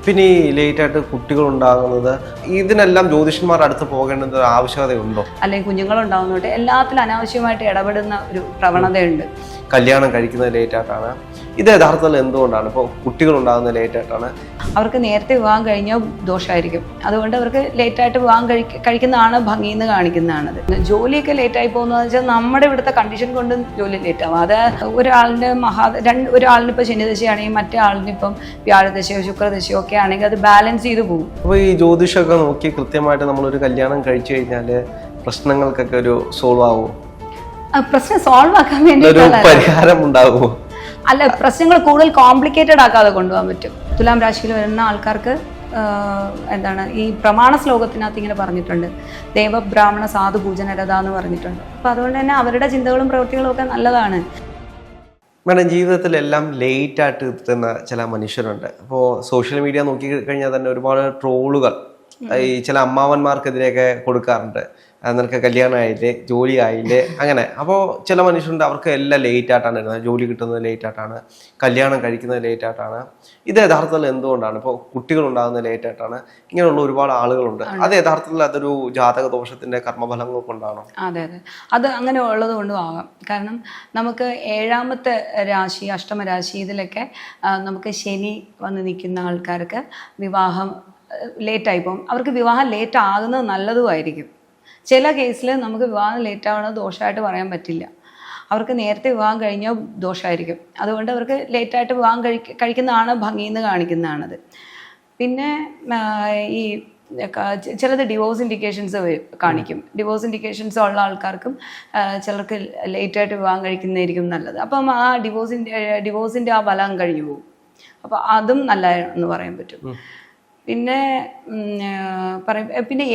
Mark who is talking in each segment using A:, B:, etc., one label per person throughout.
A: പിന്നെ ഈ ലേറ്റായിട്ട് കുട്ടികളുണ്ടാകുന്നത് ഇതിനെല്ലാം ജ്യോതിഷന്മാരുടെ അടുത്ത് പോകേണ്ടത് ആവശ്യകതയുണ്ടോ?
B: അല്ലെങ്കിൽ കുഞ്ഞുങ്ങളുണ്ടാകുന്നോട്ട് എല്ലാത്തിലും അനാവശ്യമായിട്ട് ഇടപെടുന്ന ഒരു പ്രവണതയുണ്ട്.
A: കല്യാണം കഴിക്കുന്നത് ലേറ്റായിട്ടാണ്. ഇത് യഥാർത്ഥത്തിൽ എന്തുകൊണ്ടാണ്? ഇപ്പോൾ കുട്ടികളുണ്ടാകുന്നത് ലേറ്റായിട്ടാണ്.
B: അവർക്ക് നേരത്തെ വിവാഹം കഴിഞ്ഞാൽ ദോഷമായിരിക്കും. അതുകൊണ്ട് അവർക്ക് ലേറ്റായിട്ട് വിവാഹം കഴിക്കുന്നതാണ് ഭംഗിയെന്ന് കാണിക്കുന്നതാണത്. ജോലിയൊക്കെ ലേറ്റായി പോകുന്നതെന്ന് വെച്ചാൽ നമ്മുടെ ഇവിടുത്തെ കണ്ടീഷൻ കൊണ്ട് ജോലി ലേറ്റാവും. അത് ഒരാളിന് ഒരാളിനിപ്പോൾ ശനിദശയാണെങ്കിൽ മറ്റേ ആളിനിപ്പം വ്യാഴദശയോ ശുക്രദശയോ ഒക്കെ ആണെങ്കിൽ അത് ബാലൻസ് ചെയ്ത് പോകും.
A: അപ്പോൾ ഈ ജ്യോതിഷമൊക്കെ നോക്കി കൃത്യമായിട്ട് നമ്മളൊരു കല്യാണം കഴിച്ചു കഴിഞ്ഞാൽ പ്രശ്നങ്ങൾക്കൊക്കെ ഒരു സോൾവ് ആവുമോ?
B: പ്രശ്നം സോൾവ് ആക്കാൻ വേണ്ടി
A: പരിഹാരം ഉണ്ടാകുമോ?
B: അല്ല, പ്രശ്നങ്ങൾ കൂടുതൽ കോംപ്ലിക്കേറ്റഡ് ആക്കാതെ കൊണ്ടുപോകാൻ പറ്റും. തുലാം രാശിയിൽ വരുന്ന ആൾക്കാർക്ക് എന്താണ് ഈ പ്രമാണ ശ്ലോകത്തിനകത്ത് ഇങ്ങനെ പറഞ്ഞിട്ടുണ്ട്, ദേവബ്രാഹ്മണ സാധു പൂജനരത എന്ന് പറഞ്ഞിട്ടുണ്ട്. അപ്പം അതുകൊണ്ട് തന്നെ അവരുടെ ചിന്തകളും പ്രവൃത്തികളും ഒക്കെ നല്ലതാണ്.
A: മേഡം, ജീവിതത്തിലെല്ലാം ലേറ്റായിട്ട് എത്തുന്ന ചില മനുഷ്യരുണ്ട്. അപ്പോൾ സോഷ്യൽ മീഡിയ നോക്കി കഴിഞ്ഞാൽ തന്നെ ഒരുപാട് ട്രോളുകൾ ഈ ചില അമ്മാവന്മാർക്കെതിരെയൊക്കെ കൊടുക്കാറുണ്ട്. നിനക്ക് കല്യാണം ആയില്ലേ, ജോലി ആയില്ലേ, അങ്ങനെ. അപ്പോൾ ചില മനുഷ്യരുണ്ട്, അവർക്ക് എല്ലാം ലേറ്റായിട്ടാണ് വരുന്നത്. ജോലി കിട്ടുന്നത് ലേറ്റായിട്ടാണ്, കല്യാണം കഴിക്കുന്നത് ലേറ്റായിട്ടാണ്. ഇത് യഥാർത്ഥത്തിൽ എന്തുകൊണ്ടാണ്? ഇപ്പോൾ കുട്ടികളുണ്ടാകുന്നത് ലേറ്റായിട്ടാണ്. ഇങ്ങനെയുള്ള ഒരുപാട് ആളുകളുണ്ട്. അത് യഥാർത്ഥത്തിൽ അതൊരു ജാതക ദോഷത്തിന്റെ കർമ്മഫലങ്ങൾ കൊണ്ടാണോ?
B: അതെ അതെ, അത് അങ്ങനെ ഉള്ളത് കൊണ്ടും ആകാം. കാരണം നമുക്ക് 7ാമത്തെ രാശി, അഷ്ടമരാശി, ഇതിലൊക്കെ നമുക്ക് ശനി വന്ന് നിൽക്കുന്ന ആൾക്കാർക്ക് വിവാഹം ലേറ്റായി പോകും. അവർക്ക് വിവാഹം ലേറ്റ് ആകുന്നത് നല്ലതുമായിരിക്കും. ചില കേസിൽ നമുക്ക് വിവാഹം ലേറ്റ് ആവുന്നത് ദോഷമായിട്ട് പറയാൻ പറ്റില്ല. അവർക്ക് നേരത്തെ വിവാഹം കഴിഞ്ഞാൽ ദോഷമായിരിക്കും. അതുകൊണ്ട് അവർക്ക് ലേറ്റായിട്ട് വിവാഹം കഴിക്കുന്നതാണ് ഭംഗിയെന്ന് കാണിക്കുന്നതാണത്. പിന്നെ ഈ ചിലത് ഡിവോഴ്സ് ഇൻഡിക്കേഷൻസ് കാണിക്കും. ഡിവോഴ്സ് ഇൻഡിക്കേഷൻസ് ഉള്ള ആൾക്കാർക്കും ചിലർക്ക് ലേറ്റായിട്ട് വിവാഹം കഴിക്കുന്നതായിരിക്കും നല്ലത്. അപ്പം ആ ഡിവോഴ്സിൻ്റെ ആ ബലം കഴിഞ്ഞു പോകും. അപ്പോൾ അതും നല്ല എന്ന് പറയാൻ പറ്റും. പിന്നെ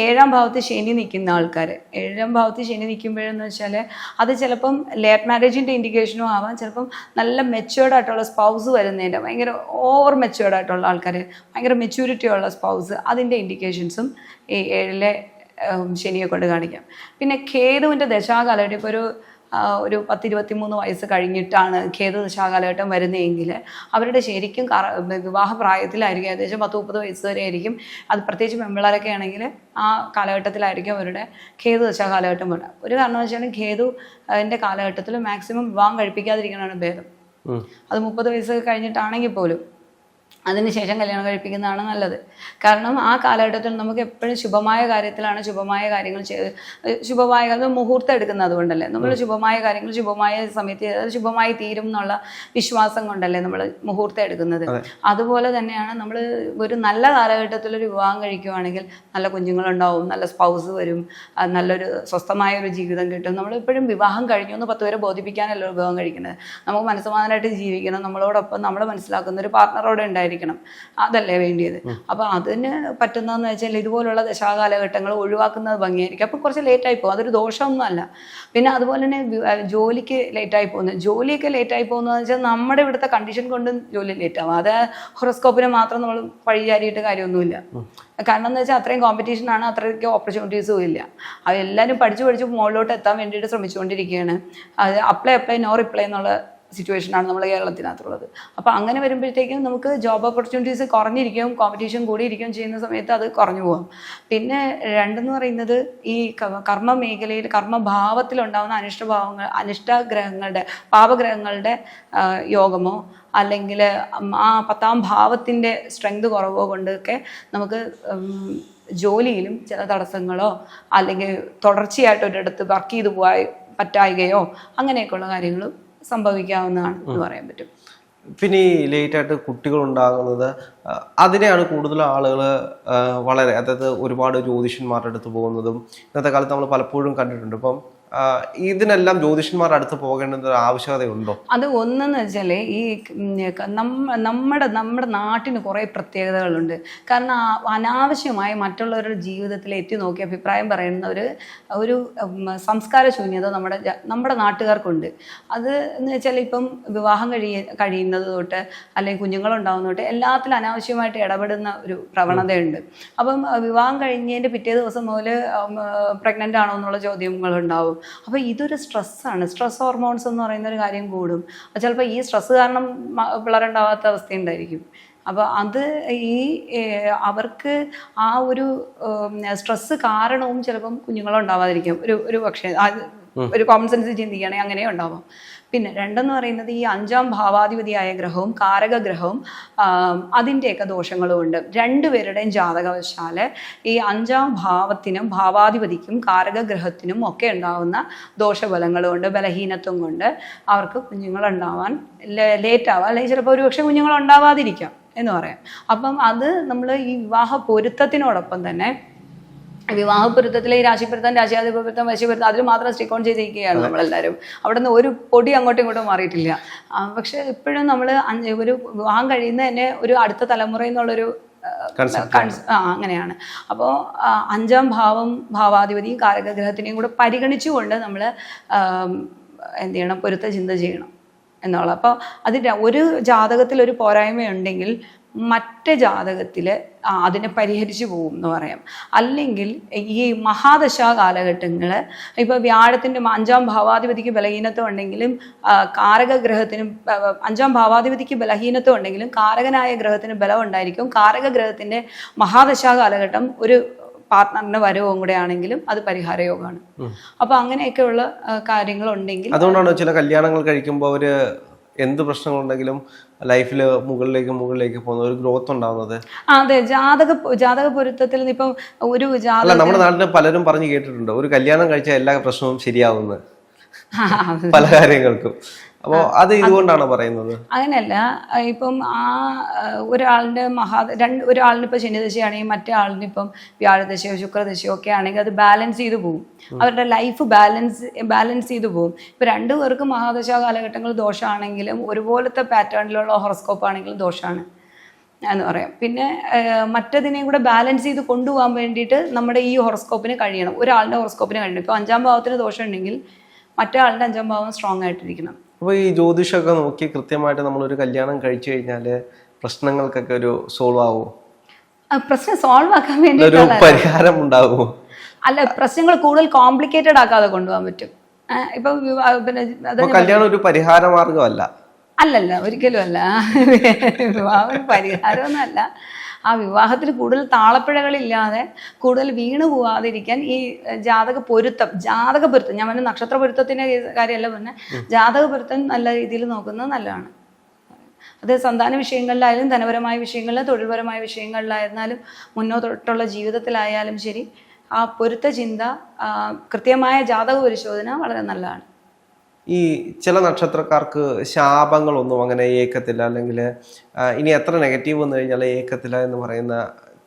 B: 7ാം ഭാവത്ത് ശനി നിൽക്കുന്ന ആൾക്കാർ, 7ാം ഭാവത്ത് ശനി നിൽക്കുമ്പോഴെന്ന് വെച്ചാൽ അത് ചിലപ്പം ലേറ്റ് മാരേജിൻ്റെ ഇൻഡിക്കേഷനും ആവാം. ചിലപ്പം നല്ല മെച്യൂർഡായിട്ടുള്ള സ്പൗസ് വരുന്നതിൻ്റെ, ഭയങ്കര ഓവർ മെച്യൂർഡായിട്ടുള്ള ആൾക്കാർ, ഭയങ്കര മെച്യൂരിറ്റി ഉള്ള സ്പൗസ്, അതിൻ്റെ ഇൻഡിക്കേഷൻസും ഈ 7ലെ ശനിയെ കൊണ്ട് കാണിക്കാം. പിന്നെ കേതുവിൻ്റെ ദശാകാലഘട്ടം ഇപ്പോൾ ഒരു 10-23 വയസ്സ് കഴിഞ്ഞിട്ടാണ് കേതു ദശാകാലഘട്ടം വരുന്നതെങ്കിൽ അവരുടെ ശരിക്കും വിവാഹ പ്രായത്തിലായിരിക്കും, ഏകദേശം 10-30 വയസ്സ് വരെ ആയിരിക്കും. അത് പ്രത്യേകിച്ച് പെൺപിള്ളേരൊക്കെ ആണെങ്കിൽ ആ കാലഘട്ടത്തിലായിരിക്കും അവരുടെ കേതു ദശാകാലഘട്ടം വരുന്നത്. ഒരു കാരണവശാലും കേതു അതിൻ്റെ കാലഘട്ടത്തിൽ മാക്സിമം വിവാഹം കഴിപ്പിക്കാതിരിക്കണമാണ് ഭേദം. അത് 30 വയസ്സ് കഴിഞ്ഞിട്ടാണെങ്കിൽ പോലും അതിനുശേഷം കല്യാണം കഴിപ്പിക്കുന്നതാണ് നല്ലത്. കാരണം ആ കാലഘട്ടത്തിൽ നമുക്ക് എപ്പോഴും ശുഭമായ കാര്യത്തിലാണ് ശുഭമായ കാര്യങ്ങൾ ശുഭമായ മുഹൂർത്തം എടുക്കുന്നത്. അതുകൊണ്ടല്ലേ നമ്മൾ ശുഭമായ കാര്യങ്ങൾ ശുഭമായ സമയത്ത് ശുഭമായി തീരും എന്നുള്ള വിശ്വാസം കൊണ്ടല്ലേ നമ്മൾ മുഹൂർത്തം എടുക്കുന്നത്. അതുപോലെ തന്നെയാണ് നമ്മൾ ഒരു നല്ല കാലഘട്ടത്തിൽ ഒരു വിവാഹം കഴിക്കുകയാണെങ്കിൽ നല്ല കുഞ്ഞുങ്ങളുണ്ടാവും, നല്ല സ്പൗസ് വരും, നല്ലൊരു സ്വസ്ഥമായ ഒരു ജീവിതം കിട്ടും. നമ്മളെപ്പോഴും വിവാഹം കഴിഞ്ഞു എന്ന് 10 പേരെ ബോധിപ്പിക്കാനല്ലോ വിവാഹം കഴിക്കുന്നത്. നമുക്ക് മനസ്സമാധാനമായിട്ട് ജീവിക്കണം, നമ്മളോടൊപ്പം നമ്മൾ മനസ്സിലാക്കുന്ന ഒരു പാർട്ണറോടെ ഉണ്ടായിരിക്കും, അതല്ലേ വേണ്ടിയത്. അപ്പോൾ അതിന് പറ്റുന്നതെന്ന് വെച്ചാൽ ഇതുപോലുള്ള ദശാകാലഘട്ടങ്ങൾ ഒഴിവാക്കുന്നത് ഭംഗിയായിരിക്കും. അപ്പോൾ കുറച്ച് ലേറ്റായി പോകും, അതൊരു ദോഷമൊന്നും അല്ല. പിന്നെ അതുപോലെ തന്നെ ജോലിക്ക് ലേറ്റായി പോകുന്നത്, ജോലിയൊക്കെ ലേറ്റായി പോകുന്നതെന്ന് വെച്ചാൽ നമ്മുടെ ഇവിടുത്തെ കണ്ടീഷൻ കൊണ്ടും ജോലി ലേറ്റാവും. അത് ഹൊറോസ്കോപ്പിനെ മാത്രം നമ്മൾ പഴിചാരിയിട്ട് കാര്യമൊന്നുമില്ല. കാരണം എന്ന് വെച്ചാൽ അത്രയും കോമ്പറ്റീഷനാണ്, അത്രയ്ക്ക് ഓപ്പർച്യൂണിറ്റീസും ഇല്ല. അതെല്ലാവരും പഠിച്ച് മുകളിലോട്ട് എത്താൻ വേണ്ടിയിട്ട് ശ്രമിച്ചുകൊണ്ടിരിക്കുകയാണ്. അത് അപ്ലൈ നോ റിപ്ലൈ എന്നുള്ള സിറ്റുവേഷനാണ് നമ്മൾ കേരളത്തിനകത്തുള്ളത്. അപ്പോൾ അങ്ങനെ വരുമ്പോഴത്തേക്കും നമുക്ക് ജോബ് ഓപ്പർച്യൂണിറ്റീസ് കുറഞ്ഞിരിക്കും, കോമ്പറ്റീഷൻ കൂടിയിരിക്കുകയും ചെയ്യുന്ന സമയത്ത് അത് കുറഞ്ഞു പോകാം. പിന്നെ രണ്ടെന്ന് പറയുന്നത് ഈ കർമ്മ മേഖലയിൽ കർമ്മഭാവത്തിലുണ്ടാകുന്ന അനിഷ്ടഗ്രഹങ്ങളുടെ പാപഗ്രഹങ്ങളുടെ യോഗമോ അല്ലെങ്കിൽ ആ 10ാം ഭാവത്തിൻ്റെ സ്ട്രെങ്ത് കുറവോ കൊണ്ടൊക്കെ നമുക്ക് ജോലിയിലും ചില തടസ്സങ്ങളോ അല്ലെങ്കിൽ തുടർച്ചയായിട്ട് ഒരിടത്ത് വർക്ക് ചെയ്തു പറ്റായികയോ അങ്ങനെയൊക്കെയുള്ള കാര്യങ്ങളും സംഭവിക്കാവുന്നതാണ് എന്ന് പറയാൻ പറ്റും.
A: പിന്നെ ഈ ലേറ്റായിട്ട് കുട്ടികളുണ്ടാകുന്നത് അതിനെയാണ് കൂടുതൽ ആളുകൾ വളരെ, അതായത് ഒരുപാട് ജ്യോതിഷന്മാരുടെ അടുത്ത് പോകുന്നതും ഇന്നത്തെ കാലത്ത് നമ്മൾ പലപ്പോഴും കണ്ടിട്ടുണ്ട്. ഇപ്പം ഇതിനെല്ലാം ജ്യോതിഷന്മാരുടെ അടുത്ത് പോകേണ്ടത് ആവശ്യകതയുണ്ടോ?
B: അത് ഒന്നെന്ന് വെച്ചാൽ ഈ നമ്മുടെ നാട്ടിന് കുറേ പ്രത്യേകതകളുണ്ട്. കാരണം അനാവശ്യമായി മറ്റുള്ളവരുടെ ജീവിതത്തിൽ എത്തി നോക്കി അഭിപ്രായം പറയുന്ന ഒരു സംസ്കാര ശൂന്യത നമ്മുടെ നാട്ടുകാർക്കുണ്ട്. അത് എന്ന് വെച്ചാൽ ഇപ്പം വിവാഹം കഴിയുന്നത് തൊട്ട് അല്ലെങ്കിൽ കുഞ്ഞുങ്ങളുണ്ടാകുന്ന തൊട്ട് എല്ലാത്തിലും അനാവശ്യമായിട്ട് ഇടപെടുന്ന ഒരു പ്രവണതയുണ്ട്. അപ്പം വിവാഹം കഴിഞ്ഞതിൻ്റെ പിറ്റേ ദിവസം മുതൽ പ്രഗ്നൻ്റ് ആണോ എന്നുള്ള ചോദ്യങ്ങളുണ്ടാവും. അപ്പോൾ ഇതൊരു സ്ട്രെസ്സാണ്. സ്ട്രെസ് ഹോർമോൺസ് എന്ന് പറയുന്ന ഒരു കാര്യം കൂടും. ചിലപ്പോൾ ഈ സ്ട്രെസ് കാരണം പിള്ളേരുണ്ടാവാത്ത അവസ്ഥയുണ്ടായിരിക്കും. അപ്പോൾ അത് ഈ അവർക്ക് ആ ഒരു സ്ട്രെസ്സ് കാരണവും ചിലപ്പം കുഞ്ഞുങ്ങളുണ്ടാവാതിരിക്കും. ഒരു പക്ഷേ അത് ഒരു കോമൺ സെൻസ് ചിന്തിക്കുകയാണെങ്കിൽ അങ്ങനെ ഉണ്ടാവാം. പിന്നെ രണ്ടെന്ന് പറയുന്നത് ഈ 5ാം ഭാവാധിപതിയായ ഗ്രഹവും കാരകഗ്രഹവും അതിൻ്റെയൊക്കെ ദോഷങ്ങളും ഉണ്ട്. രണ്ടുപേരുടെയും ജാതകവശാൽ ഈ 5ാം ഭാവത്തിനും ഭാവാധിപതിക്കും കാരകഗ്രഹത്തിനും ഒക്കെ ഉണ്ടാകുന്ന ദോഷഫലങ്ങളും ഉണ്ട്. ബലഹീനത്വം കൊണ്ട് അവർക്ക് കുഞ്ഞുങ്ങളുണ്ടാവാൻ ലേറ്റ് ആവാം, അല്ലെങ്കിൽ ചിലപ്പോൾ ഒരുപക്ഷെ കുഞ്ഞുങ്ങളുണ്ടാവാതിരിക്കാം എന്ന് പറയാം. അപ്പം അത് നമ്മൾ ഈ വിവാഹ പൊരുത്തത്തിനോടൊപ്പം തന്നെ വിവാഹ പൊരുത്തത്തിലെ ഈ രാശിപ്പൊരുത്തം, രാശിയാധിപത്യം, വശിപ്പൊരുത്തം അതിൽ മാത്രം സ്റ്റിക്ക് ഓൺ ചെയ്തിരിക്കുകയാണ് നമ്മളെല്ലാവരും. അവിടെ നിന്ന് ഒരു പൊടി അങ്ങോട്ടും ഇങ്ങോട്ടും മാറിയിട്ടില്ല. പക്ഷെ ഇപ്പോഴും നമ്മൾ ഒരു വിവാഹം കഴിയുന്ന തന്നെ ഒരു അടുത്ത തലമുറ എന്നുള്ളൊരു അങ്ങനെയാണ്. അപ്പോൾ 5ാം ഭാവം ഭാവാധിപതിയും കാരകഗ്രഹത്തിനെയും കൂടെ പരിഗണിച്ചുകൊണ്ട് നമ്മൾ എന്ത് ചെയ്യണം, പൊരുത്ത ചിന്ത ചെയ്യണം എന്നുള്ളത്. അപ്പോൾ അതിൻ്റെ ഒരു ജാതകത്തിൽ ഒരു പോരായ്മയുണ്ടെങ്കിൽ മറ്റ് ജാതകത്തിൽ അതിനെ പരിഹരിച്ചു പോകും എന്ന് പറയാം. അല്ലെങ്കിൽ ഈ മഹാദശാ കാലഘട്ടങ്ങൾ ഇപ്പോൾ വ്യാഴത്തിൻ്റെ 5ാം ഭാവാധിപതിക്ക് ബലഹീനത്വം ഉണ്ടെങ്കിലും കാരകഗ്രഹത്തിനും 5ാം ഭാവാധിപതിക്ക് ബലഹീനത്വം ഉണ്ടെങ്കിലും കാരകനായ ഗ്രഹത്തിന് ബലം ഉണ്ടായിരിക്കും. കാരകഗ്രഹത്തിൻ്റെ മഹാദശാ കാലഘട്ടം ഒരു പാർട്ട്ണറിന്റെ വരവും കൂടെ ആണെങ്കിലും അത് പരിഹാരയോഗമാണ്. അപ്പൊ അങ്ങനെയൊക്കെയുള്ള കാര്യങ്ങളുണ്ടെങ്കിൽ
A: അതുകൊണ്ടാണ് ചില കല്യാണങ്ങൾ കഴിക്കുമ്പോൾ അവര് എന്ത് പ്രശ്നങ്ങളുണ്ടെങ്കിലും ലൈഫിൽ മുകളിലേക്ക് പോകുന്ന ഒരു ഗ്രോത്ത് ഉണ്ടാവുന്നത്.
B: അതെ, ജാതക പൊരുത്തത്തിൽ ഇപ്പം ഒരു
A: നമ്മുടെ നാട്ടിൽ പലരും പറഞ്ഞു കേട്ടിട്ടുണ്ട് ഒരു കല്യാണം കഴിച്ചാൽ എല്ലാ പ്രശ്നവും ശരിയാവുന്നത് പല കാര്യങ്ങൾക്കും. അപ്പോൾ അത് ഇതുകൊണ്ടാണ് പറയുന്നത്.
B: അങ്ങനെയല്ല, ഇപ്പം ആ ഒരാളിൻ്റെ ഒരാളിന് ഇപ്പം ശനിദശയാണെങ്കിൽ മറ്റേ ആളിന് ഇപ്പം വ്യാഴദശയോ ശുക്രദശയോ ഒക്കെ ആണെങ്കിൽ അത് ബാലൻസ് ചെയ്തു പോകും. അവരുടെ ലൈഫ് ബാലൻസ് ചെയ്തു പോകും. ഇപ്പം രണ്ടുപേർക്കും മഹാദശാ കാലഘട്ടങ്ങൾ ദോഷമാണെങ്കിലും ഒരുപോലത്തെ പാറ്റേണിലുള്ള ഹൊറോസ്കോപ്പ് ആണെങ്കിലും ദോഷമാണ് എന്ന് പറയാം. പിന്നെ മറ്റതിനെയും കൂടെ ബാലൻസ് ചെയ്ത് കൊണ്ടുപോകാൻ വേണ്ടിയിട്ട് നമ്മുടെ ഈ ഹൊറോസ്കോപ്പിന് കഴിയണം. ഒരാളുടെ ഹൊറോസ്കോപ്പിന് കഴിയണം. ഇപ്പോൾ 5ാം ഭാവത്തിന് ദോഷം ഉണ്ടെങ്കിൽ മറ്റേ ആളുടെ 5ാം ഭാവം സ്ട്രോങ് ആയിട്ടിരിക്കണം.
A: അപ്പോൾ ഈ ജ്യോതിഷമൊക്കെ നോക്കി കൃത്യമായിട്ട് നമ്മളൊരു കല്യാണം കഴിച്ചു കഴിഞ്ഞാൽ പ്രശ്നങ്ങൾക്കൊക്കെ ഒരു സോൾവ് ആവുമോ?
B: പ്രശ്നം സോൾവ് ആക്കാൻ വേണ്ടി
A: ഒരു പരിഹാരം ഉണ്ടാവുമോ?
B: അല്ല, പ്രശ്നങ്ങൾ കൂടുതൽ കോംപ്ലിക്കേറ്റഡ് ആക്കാതെ കൊണ്ടുപോകാൻ പറ്റും. ഇപ്പൊ
A: കല്യാണം ഒരു പരിഹാര മാർഗമല്ല.
B: അല്ലല്ല, ഒരിക്കലും അല്ല. വിവാഹം ഒരു പരിഹാരമൊന്നും അല്ല. ആ വിവാഹത്തിൽ കൂടുതൽ താളപ്പിഴകളില്ലാതെ കൂടുതൽ വീണു പോവാതിരിക്കാൻ ഈ ജാതക പൊരുത്തം ഞാൻ പറഞ്ഞ നക്ഷത്ര പൊരുത്തത്തിൻ്റെ കാര്യമല്ല പറഞ്ഞ ജാതക പൊരുത്തം നല്ല രീതിയിൽ നോക്കുന്നത് നല്ലതാണ്. അത് സന്താന വിഷയങ്ങളിലായാലും ധനപരമായ വിഷയങ്ങളിലും തൊഴിൽപരമായ വിഷയങ്ങളിലായിരുന്നാലും മുന്നോട്ടുള്ള ജീവിതത്തിലായാലും ശരി, ആ പൊരുത്ത ചിന്ത, കൃത്യമായ ജാതക പരിശോധന വളരെ നല്ലതാണ്.
A: ഈ ചില നക്ഷത്രക്കാർക്ക് ശാപങ്ങളൊന്നും അങ്ങനെ ഏക്കത്തില്ല, അല്ലെങ്കിൽ ഇനി എത്ര നെഗറ്റീവ് വന്നു കഴിഞ്ഞാൽ ഏക്കത്തില്ല എന്ന് പറയുന്ന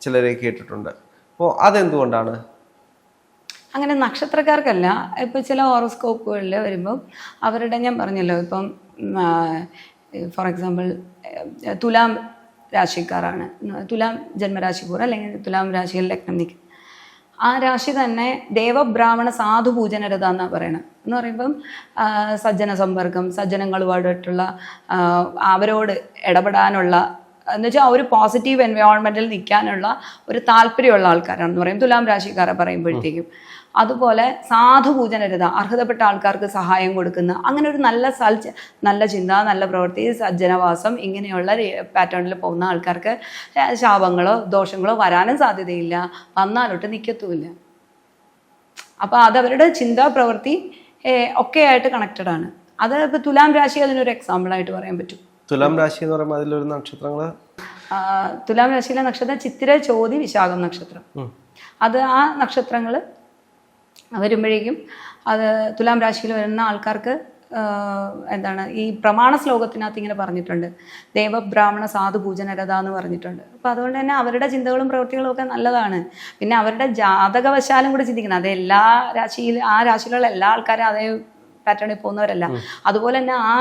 A: ചിലരെ കേട്ടിട്ടുണ്ട്. അപ്പോൾ അതെന്തുകൊണ്ടാണ്
B: അങ്ങനെ? നക്ഷത്രക്കാർക്കല്ല, ഇപ്പം ചില ഹോറോസ്കോപ്പുകളിൽ വരുമ്പം അവരുടെ, ഞാൻ പറഞ്ഞല്ലോ, ഇപ്പം ഫോർ എക്സാമ്പിൾ തുലാം രാശിക്കാരാണ്, തുലാം ജന്മരാശിപൂർ അല്ലെങ്കിൽ തുലാം രാശിയിൽ ലഗ്നം നിൽക്കും. ആ രാശി തന്നെ ദേവബ്രാഹ്മണ സാധു പൂജനരത എന്നാണ് പറയണത്. എന്ന് പറയുമ്പം സജ്ജന സമ്പർക്കം, സജ്ജനങ്ങളുമായിട്ടുള്ള അവരോട് ഇടപെടാനുള്ള എന്ന് വെച്ചാൽ ഒരു പോസിറ്റീവ് എൻവയോൺമെൻറ്റിൽ നിൽക്കാനുള്ള ഒരു താല്പര്യമുള്ള ആൾക്കാരാണെന്ന് പറയും തുലാം രാശിക്കാരെ പറയുമ്പോഴത്തേക്കും. അതുപോലെ സാധുപൂജനരത, അർഹതപ്പെട്ട ആൾക്കാർക്ക് സഹായം കൊടുക്കുന്ന, അങ്ങനെ ഒരു നല്ല ചിന്ത, നല്ല പ്രവൃത്തി, സജ്ജനവാസം, ഇങ്ങനെയുള്ള പാറ്റേണിൽ പോകുന്ന ആൾക്കാർക്ക് ശാപങ്ങളോ ദോഷങ്ങളോ വരാനും സാധ്യതയില്ല, വന്നാലൊട്ട് നിൽക്കത്തുമില്ല. അപ്പോൾ അതവരുടെ ചിന്താ പ്രവൃത്തി ഒക്കെ ആയിട്ട് കണക്റ്റഡ് ആണ്. അത് ഇപ്പോൾ തുലാം രാശി അതിനൊരു എക്സാമ്പിളായിട്ട് പറയാൻ പറ്റും.
A: തുലാം രാശി എന്ന് പറയുമ്പോൾ അതിലൊരു നക്ഷത്രങ്ങൾ,
B: തുലാം രാശിയിലെ നക്ഷത്രം ചിത്തിര, ചോതി, വിശാഖം നക്ഷത്രം. അത് ആ നക്ഷത്രങ്ങൾ വരുമ്പോഴേക്കും അത് തുലാം രാശിയിൽ വരുന്ന ആൾക്കാർക്ക് എന്താണ് ഈ പ്രമാണ ശ്ലോകത്തിനകത്ത് ഇങ്ങനെ പറഞ്ഞിട്ടുണ്ട്, ദേവബ്രാഹ്മണ സാധു പൂജനരത എന്ന് പറഞ്ഞിട്ടുണ്ട്. അപ്പം അതുകൊണ്ട് തന്നെ അവരുടെ ചിന്തകളും പ്രവൃത്തികളും ഒക്കെ നല്ലതാണ്. പിന്നെ അവരുടെ ജാതകവശാലും കൂടെ ചിന്തിക്കണം. അത് ആ രാശിയിലുള്ള എല്ലാ ആൾക്കാരും അതേ പാറ്റേണിൽ പോകുന്നവരല്ല. അതുപോലെ തന്നെ ആ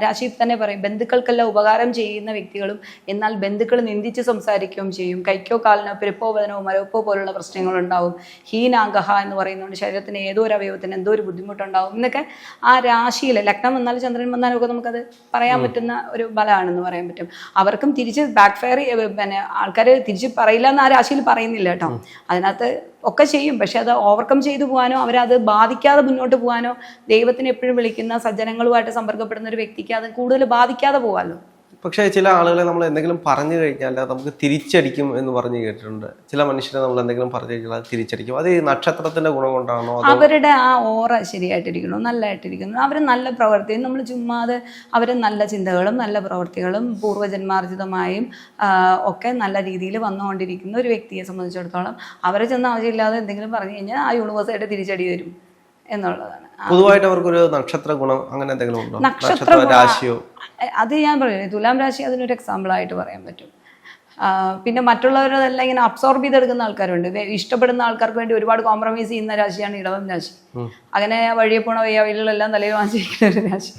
B: രാശിയിൽ തന്നെ പറയും, ബന്ധുക്കൾക്കെല്ലാം ഉപകാരം ചെയ്യുന്ന വ്യക്തികളും എന്നാൽ ബന്ധുക്കൾ നിന്ദിച്ച് സംസാരിക്കുകയും ചെയ്യും. കൈക്കോ കാലിനോ പെരുപ്പോ വദനോ മരവപ്പോ പോലുള്ള പ്രശ്നങ്ങളുണ്ടാവും. ഹീനാംഗഹ എന്ന് പറയുന്നതുകൊണ്ട് ശരീരത്തിന് ഏതോ ഒരു അവയവത്തിന് എന്തോ ഒരു ബുദ്ധിമുട്ടുണ്ടാവും എന്നൊക്കെ ആ രാശിയിൽ ലഗ്നം വന്നാലും ചന്ദ്രൻ വന്നാലും ഒക്കെ നമുക്കത് പറയാൻ പറ്റുന്ന ഒരു ബലമാണെന്ന് പറയാൻ പറ്റും. അവർക്കും തിരിച്ച് ബാക്ക് ഫയർ പിന്നെ ആൾക്കാർ തിരിച്ച് പറയില്ല എന്ന് ആ രാശിയിൽ പറയുന്നില്ല കേട്ടോ. അതിനകത്ത് ഒക്കെ ചെയ്യും, പക്ഷെ അത് ഓവർകം ചെയ്തു പോകാനോ അവരത് ബാധിക്കാതെ മുന്നോട്ട് പോകാനോ, ദൈവത്തിന് എപ്പോഴും വിളിക്കുന്ന സജ്ജനങ്ങളുമായിട്ട് സമ്പർക്കപ്പെടുന്ന ഒരു വ്യക്തിക്ക് അത് കൂടുതൽ ബാധിക്കാതെ പോകാമല്ലോ.
A: പക്ഷേ ചില ആളുകളെ നമ്മൾ എന്തെങ്കിലും പറഞ്ഞു കഴിഞ്ഞാൽ അത് നമുക്ക് തിരിച്ചടിക്കും എന്ന് പറഞ്ഞു കേട്ടിട്ടുണ്ട്. ചില മനുഷ്യരെ നമ്മൾ എന്തെങ്കിലും പറഞ്ഞു കഴിഞ്ഞാൽ അത് തിരിച്ചടിക്കും. അത് ഈ നക്ഷത്രത്തിന്റെ ഗുണം കൊണ്ടാണോ?
B: അവരുടെ ആ ഓറ ശരിയായിട്ടിരിക്കണോ, നല്ലതായിട്ടിരിക്കുന്നു, അവർ നല്ല പ്രവർത്തി, നമ്മൾ ചുമ്മാതെ അവർ നല്ല ചിന്തകളും നല്ല പ്രവർത്തികളും പൂർവ്വജന്മാർജിതമായും ഒക്കെ നല്ല രീതിയിൽ വന്നുകൊണ്ടിരിക്കുന്ന ഒരു വ്യക്തിയെ സംബന്ധിച്ചിടത്തോളം അവരെ ചെന്ന് ആവശ്യമില്ലാതെ എന്തെങ്കിലും പറഞ്ഞു കഴിഞ്ഞാൽ ആ യൂണിവേഴ്സായിട്ട് തിരിച്ചടി വരും എന്നുള്ളതാണ്.
A: പൊതുവായിട്ട് അവർക്കൊരു നക്ഷത്ര ഗുണം അങ്ങനെ എന്തെങ്കിലും ഉണ്ടോ?
B: നക്ഷത്ര
A: രാശിയോ?
B: അത് ഞാൻ പറയുന്നത് തുലാം രാശി അതിനൊരു എക്സാമ്പിളായിട്ട് പറയാൻ പറ്റും. പിന്നെ മറ്റുള്ളവരെല്ലാം ഇങ്ങനെ അബ്സോർബ് ചെയ്തെടുക്കുന്ന ആൾക്കാരുണ്ട്. ഇഷ്ടപ്പെടുന്ന ആൾക്കാർക്ക് വേണ്ടി ഒരുപാട് കോംപ്രമൈസ് ചെയ്യുന്ന രാശിയാണ് ഇടവം രാശി. അങ്ങനെ വഴിയെ പോണ വയ്യാവിലെല്ലാം തലയിൽ വാങ്ങിച്ചിരിക്കുന്ന ഒരു രാശി,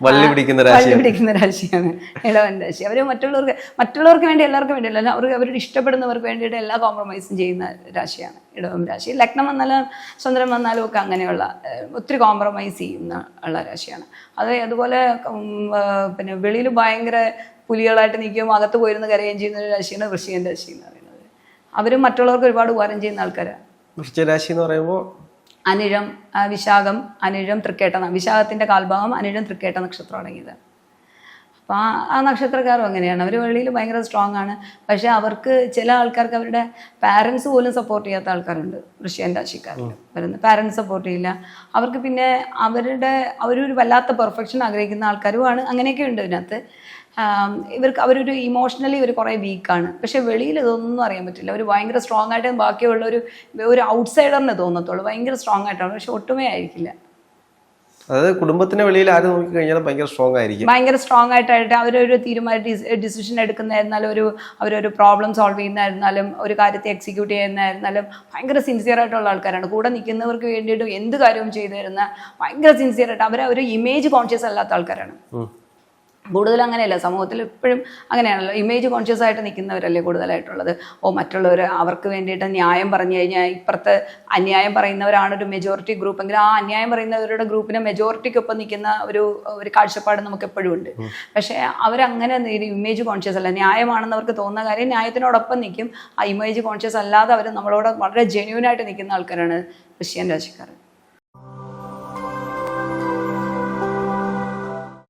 B: വള്ളി പിടിക്കുന്ന രാശിയാണ് ഇടവൻ രാശി. അവർ മറ്റുള്ളവർക്ക് വേണ്ടി എല്ലാവർക്കും വേണ്ടിയല്ല, അവരുടെ ഇഷ്ടപ്പെടുന്നവർക്ക് വേണ്ടിയിട്ട് എല്ലാ കോംപ്രമൈസും ചെയ്യുന്ന രാശിയാണ് ഇടവം രാശി. ലഗ്നം വന്നാലും ചന്ദ്രൻ വന്നാലും ഒക്കെ അങ്ങനെയുള്ള ഒത്തിരി കോംപ്രമൈസ് ചെയ്യുന്ന ഉള്ള രാശിയാണ്. അതുപോലെ പിന്നെ വെളിയിൽ ഭയങ്കര പുലികളായിട്ട് നിൽക്കുകയും അകത്ത് പോയിരുന്ന് കരയുകയും ചെയ്യുന്ന ഒരു രാശിയാണ് വൃശ്ചികൻ രാശി എന്ന് പറയുന്നത്. അവരും മറ്റുള്ളവർക്ക് ഒരുപാട് ഉപകാരം ചെയ്യുന്ന ആൾക്കാരാണ്.
A: വൃശ്ചിക രാശി എന്ന് പറയുമ്പോൾ
B: അനിഴം, വിശാഖം, അനിഴം, തൃക്കേട്ട, വിശാഖത്തിന്റെ കാൽഭാഗം അനിഴം, തൃക്കേട്ട നക്ഷത്രം അടങ്ങിയതാണ്. അപ്പോൾ ആ നക്ഷത്രക്കാരും അങ്ങനെയാണ്. അവർ വെളിയിൽ ഭയങ്കര സ്ട്രോങ് ആണ്. പക്ഷേ അവർക്ക് ചില ആൾക്കാർക്ക് അവരുടെ പാരൻസ് പോലും സപ്പോർട്ട് ചെയ്യാത്ത ആൾക്കാരുണ്ട് വൃശ്ചികൻ രാശിക്കാരിൽ വരുന്നത്. പാരൻസ് സപ്പോർട്ട് ചെയ്യില്ല അവർക്ക്. പിന്നെ അവരൊരു വല്ലാത്ത പെർഫെക്ഷൻ ആഗ്രഹിക്കുന്ന ആൾക്കാരുമാണ്. അങ്ങനെയൊക്കെ ഉണ്ട് ഇതിനകത്ത്. അവരൊരു ഇമോഷണലി കുറേ വീക്കാണ്. പക്ഷെ വെളിയിൽ ഇതൊന്നും അറിയാൻ പറ്റില്ല. അവർ ഭയങ്കര സ്ട്രോങ് ആയിട്ട് ബാക്കിയുള്ള ഒരു ഔട്ട്സൈഡറിന് തോന്നത്തുള്ളൂ ഭയങ്കര സ്ട്രോങ് ആയിട്ടാണ്. പക്ഷെ ഒട്ടുമേ ആയിരിക്കില്ല.
A: അതായത് കുടുംബത്തിന്റെ വെളിയിൽ ആര് നോക്കി കഴിഞ്ഞാൽ ഭയങ്കര സ്ട്രോങ് ആയിരിക്കും.
B: ഭയങ്കര സ്ട്രോങ് ആയിട്ട് അവരൊരു ഡിസിഷൻ എടുക്കുന്നതായിരുന്നാലും അവരൊരു പ്രോബ്ലം സോൾവ് ചെയ്യുന്നതായിരുന്നാലും ഒരു കാര്യത്തെ എക്സിക്യൂട്ട് ചെയ്യുന്നതായിരുന്നാലും ഭയങ്കര സിൻസിയർ ആയിട്ടുള്ള ആൾക്കാരാണ്. കൂടെ നിൽക്കുന്നവർക്ക് വേണ്ടിയിട്ട് എന്ത് കാര്യവും ചെയ്തു തരുന്ന ഭയങ്കര സിൻസിയർ ആയിട്ട് അവരൊരു ഇമേജ് കോൺഷ്യസ് അല്ലാത്ത ആൾക്കാരാണ്. കൂടുതൽ അങ്ങനെയല്ല, സമൂഹത്തിൽ എപ്പോഴും അങ്ങനെയാണല്ലോ, ഇമേജ് കോൺഷ്യസ് ആയിട്ട് നിൽക്കുന്നവരല്ലേ കൂടുതലായിട്ടുള്ളത്. മറ്റുള്ളവർ അവർക്ക് വേണ്ടിയിട്ട് ന്യായം പറഞ്ഞു കഴിഞ്ഞാൽ ഇപ്പുറത്ത് അന്യായം പറയുന്നവരാണ് ഒരു മെജോറിറ്റി ഗ്രൂപ്പ് എങ്കിൽ ആ അന്യായം പറയുന്നവരുടെ ഗ്രൂപ്പിനെ മെജോറിറ്റിക്കൊപ്പം നിൽക്കുന്ന ഒരു കാഴ്ചപ്പാട് നമുക്ക് എപ്പോഴും ഉണ്ട്. പക്ഷേ അവരങ്ങനെ ഇമേജ് കോൺഷ്യസ് അല്ല. ന്യായമാണെന്ന് അവർക്ക് തോന്നുന്ന കാര്യം ന്യായത്തിനോടൊപ്പം നിൽക്കും. ആ ഇമേജ് കോൺഷ്യസ് അല്ലാതെ അവർ നമ്മളോട് വളരെ ജെന്യൂനായിട്ട് നിൽക്കുന്ന ആൾക്കാരാണ് വൃശ്ചികൻ രാശിക്കാർ.